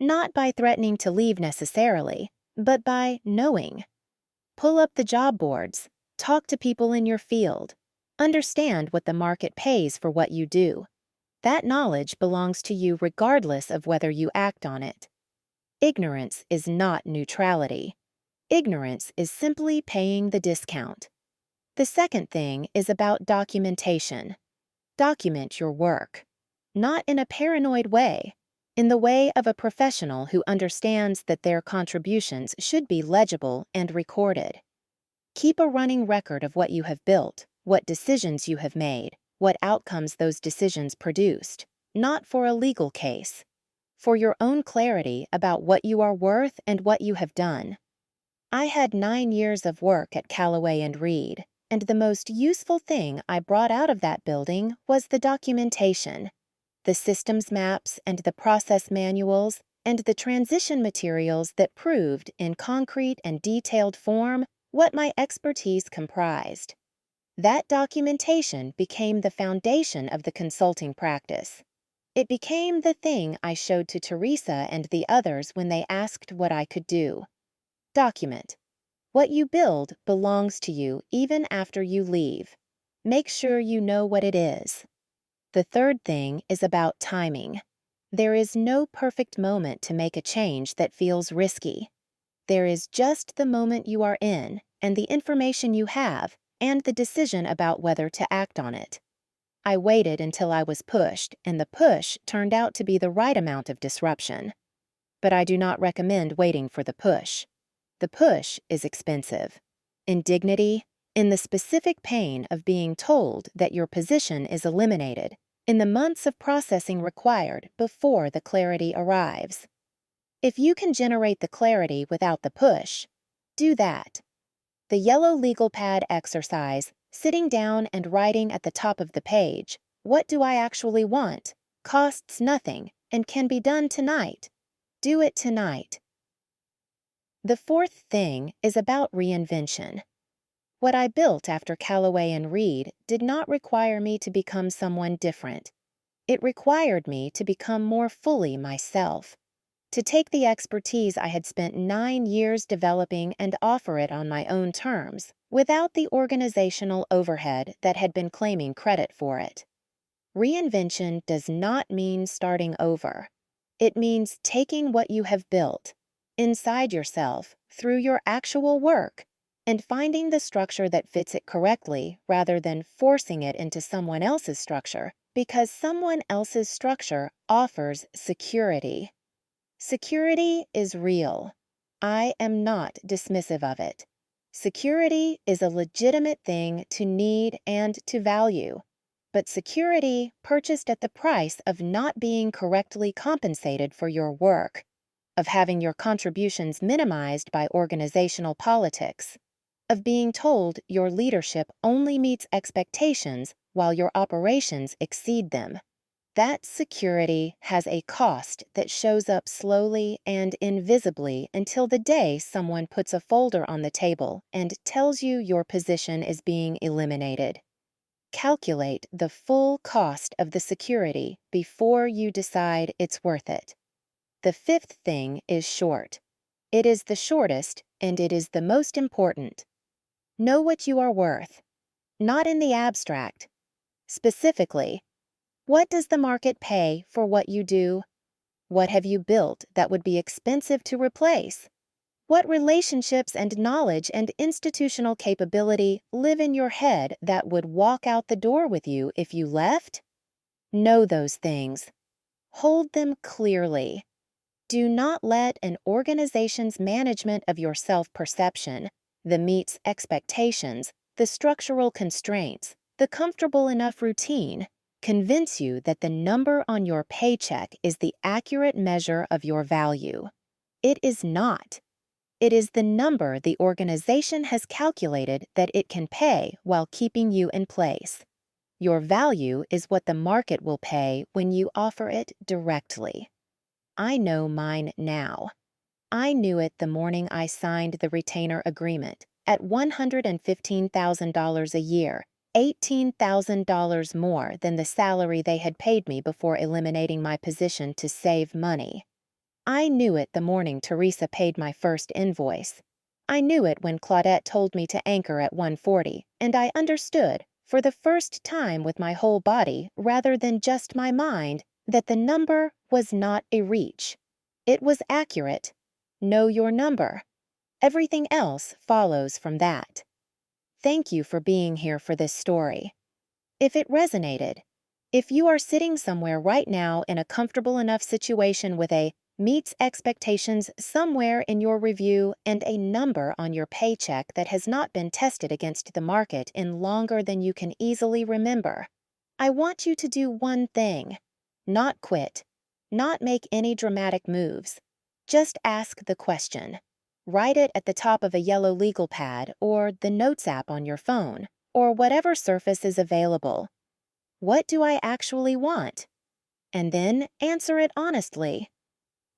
not by threatening to leave necessarily, but by knowing. Pull up the job boards, talk to people in your field, understand what the market pays for what you do. That knowledge belongs to you regardless of whether you act on it. Ignorance is not neutrality. Ignorance is simply paying the discount. The second thing is about documentation. Document your work. Not in a paranoid way, in the way of a professional who understands that their contributions should be legible and recorded. Keep a running record of what you have built, what decisions you have made, what outcomes those decisions produced, not for a legal case, for your own clarity about what you are worth and what you have done. I had 9 years of work at Callaway and Reed, and the most useful thing I brought out of that building was the documentation, the systems maps and the process manuals and the transition materials that proved in concrete and detailed form what my expertise comprised. That documentation became the foundation of the consulting practice. It became the thing I showed to Teresa and the others when they asked what I could do. Document. What you build belongs to you even after you leave. Make sure you know what it is. The third thing is about timing. There is no perfect moment to make a change that feels risky. There is just the moment you are in, and the information you have, and the decision about whether to act on it. I waited until I was pushed, and the push turned out to be the right amount of disruption. But I do not recommend waiting for the push. The push is expensive. In dignity, in the specific pain of being told that your position is eliminated, in the months of processing required before the clarity arrives. If you can generate the clarity without the push, do that. The yellow legal pad exercise, sitting down and writing at the top of the page, "What do I actually want?" costs nothing and can be done tonight. Do it tonight. The fourth thing is about reinvention. What I built after Callaway and Reed did not require me to become someone different. It required me to become more fully myself, to take the expertise I had spent 9 years developing and offer it on my own terms, without the organizational overhead that had been claiming credit for it. Reinvention does not mean starting over. It means taking what you have built, inside yourself, through your actual work, and finding the structure that fits it correctly rather than forcing it into someone else's structure, because someone else's structure offers security. Security is real. I am not dismissive of it. Security is a legitimate thing to need and to value. But security purchased at the price of not being correctly compensated for your work, of having your contributions minimized by organizational politics, of being told your leadership only meets expectations while your operations exceed them. That security has a cost that shows up slowly and invisibly until the day someone puts a folder on the table and tells you your position is being eliminated. Calculate the full cost of the security before you decide it's worth it. The fifth thing is short. It is the shortest, and it is the most important. Know what you are worth. Not in the abstract. Specifically, what does the market pay for what you do? What have you built that would be expensive to replace? What relationships and knowledge and institutional capability live in your head that would walk out the door with you if you left? Know those things. Hold them clearly. Do not let an organization's management of your self-perception, the meets expectations, the structural constraints, the comfortable enough routine, convince you that the number on your paycheck is the accurate measure of your value. It is not. It is the number the organization has calculated that it can pay while keeping you in place. Your value is what the market will pay when you offer it directly. I know mine now. I knew it the morning I signed the retainer agreement at $115,000 a year, $18,000 more than the salary they had paid me before eliminating my position to save money. I knew it the morning Teresa paid my first invoice. I knew it when Claudette told me to anchor at 140, and I understood, for the first time with my whole body rather than just my mind, that the number was not a reach. It was accurate. Know your number. Everything else follows from that. Thank you for being here for this story. If it resonated, if you are sitting somewhere right now in a comfortable enough situation with a meets expectations somewhere in your review and a number on your paycheck that has not been tested against the market in longer than you can easily remember, I want you to do one thing. Not quit. Not make any dramatic moves. Just ask the question. Write it at the top of a yellow legal pad or the Notes app on your phone, or whatever surface is available. What do I actually want? And then answer it honestly.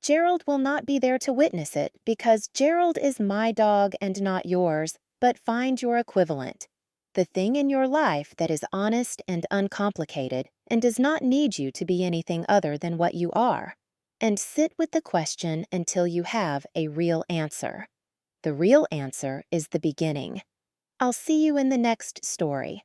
Gerald will not be there to witness it because Gerald is my dog and not yours, but find your equivalent. The thing in your life that is honest and uncomplicated and does not need you to be anything other than what you are. And sit with the question until you have a real answer. The real answer is the beginning. I'll see you in the next story.